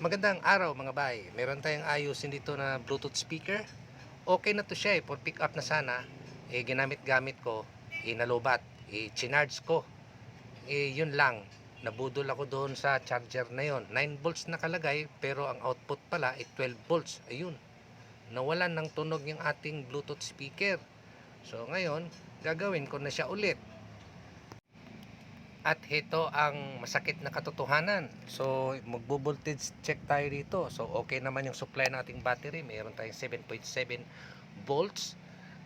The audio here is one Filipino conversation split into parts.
Magandang araw mga bay. Meron tayong ayusin dito na Bluetooth speaker. Okay na to siya for pick up na sana. Ginamit-gamit ko, nalobat, chinarge ko. Yun lang. Nabudol ako doon sa charger na yon. 9 volts nakalagay pero ang output pala ay 12 volts. Ayun. Nawalan ng tunog yung ating Bluetooth speaker. So ngayon, gagawin ko na siya ulit. At ito ang masakit na katotohanan. So, magbo-voltage check tayo dito. So, okay naman yung supply nating battery. Mayroon tayong 7.7 volts.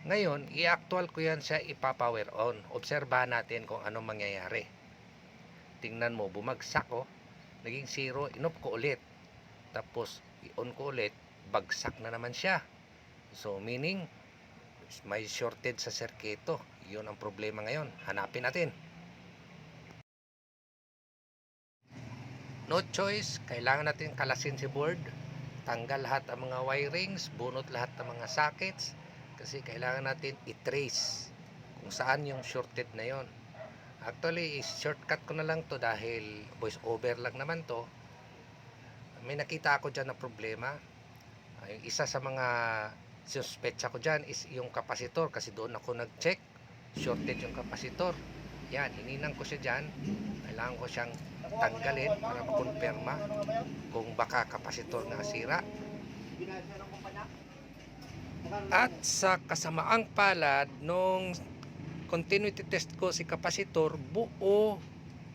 Ngayon, i-actual ko yan siya ipa-power on. Obserbahan natin kung anong mangyayari. Tingnan mo, bumagsak ko. Naging 0, in-off ko ulit. Tapos, i-on ko ulit. Bagsak na naman siya. So, meaning, may shorted sa circuito. Yun ang problema ngayon. Hanapin natin. No choice, kailangan natin kalasin si board, tanggal lahat ang mga wirings, bunot lahat ng mga sockets, kasi kailangan natin i-trace kung saan yung shorted na yon. Actually, shortcut ko na lang to dahil voice over lang naman to. May nakita ako dyan na problema. Yung isa sa mga suspecha ko dyan is yung kapasitor, kasi doon ako nag-check, shorted yung kapasitor. Yan, hininang ko siya dyan. Kailangan ko siyang tanggalin para makonfirma kung baka kapasitor na sira. At sa kasamaang palad, nung continuity test ko si kapasitor, buo.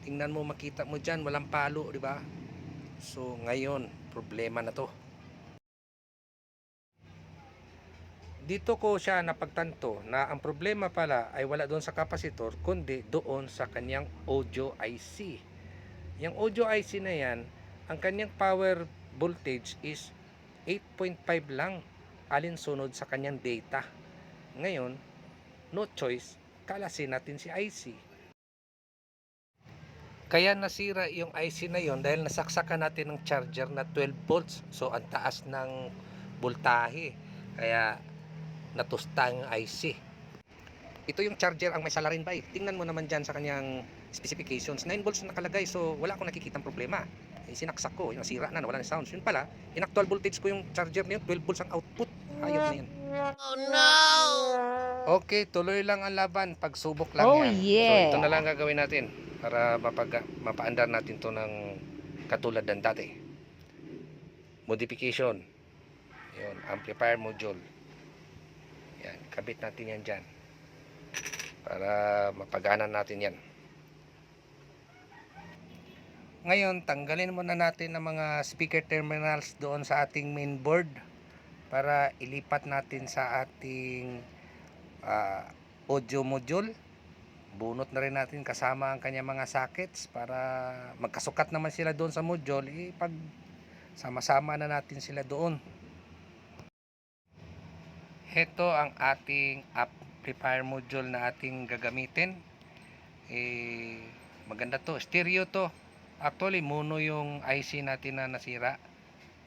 Tingnan mo, makita mo dyan, walang palo, di ba? So, ngayon, problema na to. Dito ko siya napagtanto na ang problema pala ay wala doon sa kapasitor kundi doon sa kanyang audio IC. Yung audio IC na yan, ang kanyang power voltage is 8.5 lang alinsunod sa kanyang data. Ngayon, no choice, kalasin natin si IC. Kaya nasira yung IC na yon dahil nasaksakan natin ng charger na 12 volts. So, ang taas ng voltahe. Kaya natusta ang IC. Ito yung charger ang may salarin by. Tingnan mo naman dyan sa kanyang specifications. 9 volts nakalagay, so wala akong nakikitang problema. Sinaksak ko, nasira na, nawala ng sounds. Yun pala, in-actual voltage ko yung charger na yun, 12 volts ang output. Hayop na yan. Oh no! Okay, tuloy lang ang laban. Pagsubok lang yan. So ito na lang gagawin natin para mapaandar natin to ng katulad ng dati. Modification. Yun, amplifier module. Yan, kabit natin yan dyan para mapaganan natin yan. Ngayon, tanggalin muna natin ang mga speaker terminals doon sa ating mainboard para ilipat natin sa ating audio module. Bunot na rin natin kasama ang kanya mga sockets para magkasukat naman sila doon sa module. Pag sama-sama na natin sila doon. Ito ang ating amplifier module na ating gagamitin. Maganda to, stereo to. Actually, mono yung IC natin na nasira.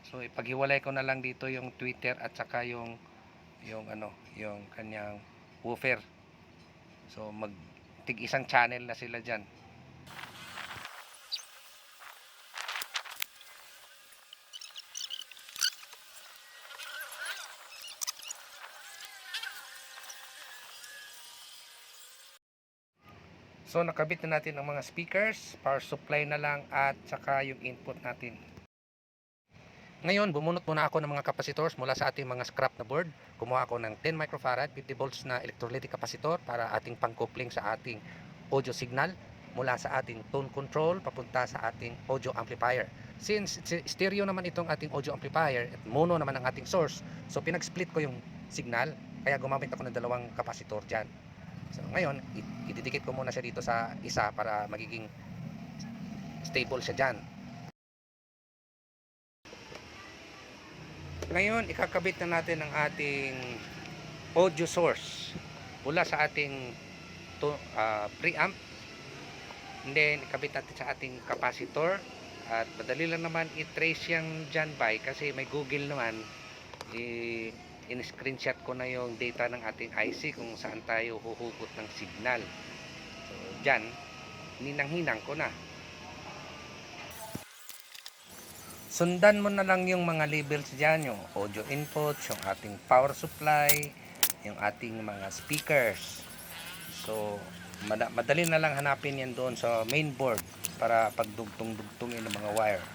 So ipaghiwalay ko na lang dito yung tweeter at saka yung kanyang woofer. So tig isang channel na sila diyan. So nakabit na natin ang mga speakers, power supply na lang at saka yung input natin. Ngayon, bumunot muna ako ng mga capacitors mula sa ating mga scrap na board. Kumuha ako ng 10 microfarad, 50 volts na electrolytic capacitor para ating pang-coupling sa ating audio signal mula sa ating tone control papunta sa ating audio amplifier. Since stereo naman itong ating audio amplifier at mono naman ang ating source, so pinag-split ko yung signal, kaya gumamit ako ng dalawang capacitor dyan. So ngayon, ididikit ko muna siya dito sa isa para magiging stable siya dyan. Ngayon, ikakabit na natin ang ating audio source mula sa ating preamp. And then, ikabit natin sa ating capacitor. At madali lang naman i-trace yung dyan by kasi may Google naman. In-screenshot ko na yung data ng ating IC kung saan tayo huhugot ng signal. So, dyan, hinang-hinang ko na. Sundan mo na lang yung mga labels dyan, yung audio inputs, yung ating power supply, yung ating mga speakers. So, madali na lang hanapin yan doon sa main board para pagdugtong-dugtungin ng mga wire.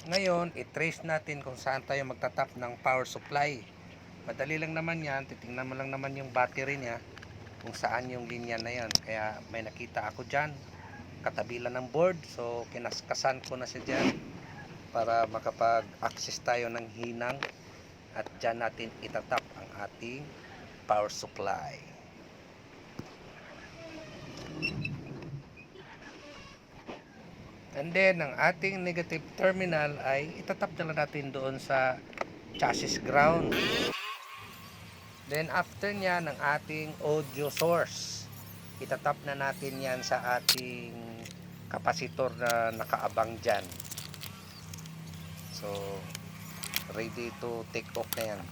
Ngayon, i-trace natin kung saan tayo magtatap ng power supply. Madali lang naman yan, titingnan mo lang naman yung battery niya kung saan yung linya na yan. Kaya may nakita ako dyan, katabi lang ng board, so kinaskasan ko na siya dyan para makapag-access tayo ng hinang at dyan natin itatap ang ating power supply. And then ang ating negative terminal ay itatap na lang natin doon sa chassis ground. Then after nya ng ating audio source, itatap na natin yan sa ating kapasitor na nakaabang dyan. So ready to take off na yan.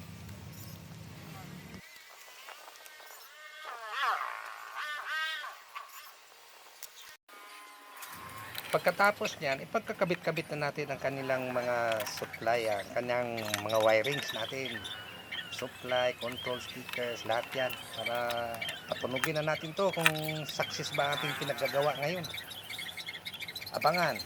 Pagkatapos niyan, ipagkakabit-kabit na natin ang kanilang mga supply, ang kanyang mga wirings natin. Supply, control speakers, lahat yan. Para patunugin na natin to kung success ba ating pinaggagawa ngayon. Abangan.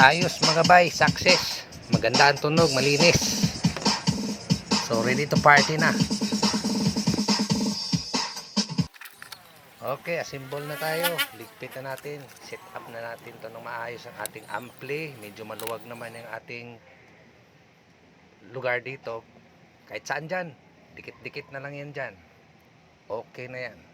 Ayos mga bay, success. Maganda ang tunog, malinis. So ready to party na. Okay, assemble na tayo. Ligpit na natin. Set up na natin ito ng maayos ang ating ampli. Medyo maluwag naman yung ating lugar dito. Kahit saan dyan. Dikit-dikit na lang yan dyan. Okay na yan.